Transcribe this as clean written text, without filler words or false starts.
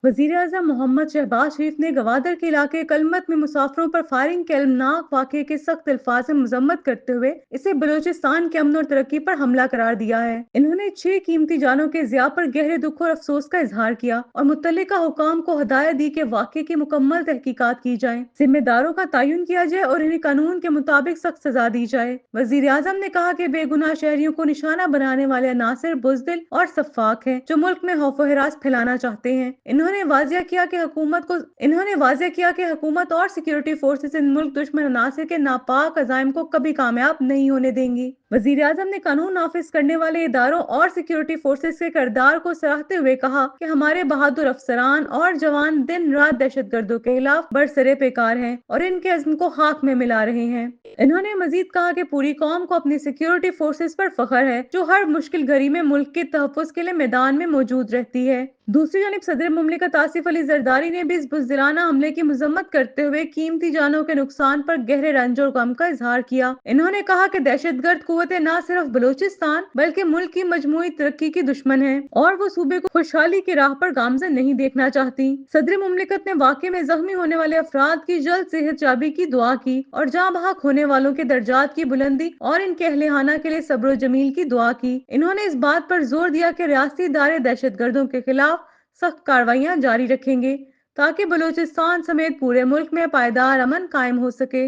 वज़ीर-ए-आज़म मोहम्मद शहबाज शरीफ ने गवादर के इलाके कलमत में मुसाफिरों पर फायरिंग के अल्पनाक वाक़ये के सख्त अल्फाज में मजम्मत करते हुए इसे बलूचिस्तान के अमन और तरक्की पर हमला करार दिया है। इन्होंने 6 कीमती जानों के ज़िया पर गहरे दुख और अफसोस का इजहार किया और मुत्तल्लिका हुकाम को हदायत दी कि वाक़ये की मुकम्मल तहकीकात की जाए, जिम्मेदारों का तयन किया जाए और इन्हें कानून के मुताबिक सख्त सजा दी जाए। वज़ीर-ए-आज़म ने कहा कि बेगुनाह शहरियों को निशाना बनाने वाले अनासिर बुज़दिल और सफ़ाक हैं, जो मुल्क में खौफ व हिरास फैलाना चाहते हैं। इन्होंने वाज़ेह किया कि हुकूमत और सिक्योरिटी फोर्सेस इन मुल्क दुश्मन अनासिर के नापाक अज़ाइम को कभी कामयाब नहीं होने देंगी। वज़ीर आज़म ने कानून नाफिज करने वाले इदारों और सिक्योरिटी फोर्सेस के किरदार को सराहते हुए कहा कि हमारे बहादुर अफसरान और जवान दिन रात दहशतगर्दों के खिलाफ बरसरे पेकार हैं और इनके अज़्म को खाक में मिला रहे हैं। इन्होंने मजीद कहा कि पूरी कौम को अपनी सिक्योरिटी फोर्सेस पर फख्र है, जो हर मुश्किल घड़ी में मुल्क के तहफ़्फ़ुज़ के लिए मैदान में मौजूद रहती है। दूसरी जानिब सदर मुमलिकत आसिफ अली जरदारी ने भी इस बुज़दिलाना हमले की मजम्मत करते हुए कीमती जानों के नुकसान पर गहरे रंज और गम का इजहार किया। इन्होंने कहा कि दहशतगर्द कुव्वतें न सिर्फ बलूचिस्तान बल्कि मुल्क की मजमूई तरक्की की दुश्मन है और वो सूबे को खुशहाली की राह पर गामज़न नहीं देखना चाहती। सदर मुमलिकत ने वाक़े में जख्मी होने वाले अफराद की जल्द सेहत याबी की दुआ की और जाँ बहक होने वालों के दर्जात की बुलंदी और इनके अहले-खाना के लिए सब्र जमील की दुआ की। इन्होंने इस बात पर जोर दिया कि रियासती इदारे दहशतगर्दों के खिलाफ सख्त कार्रवाइयां जारी रखेंगे ताकि बलूचिस्तान समेत पूरे मुल्क में पायदार अमन कायम हो सके।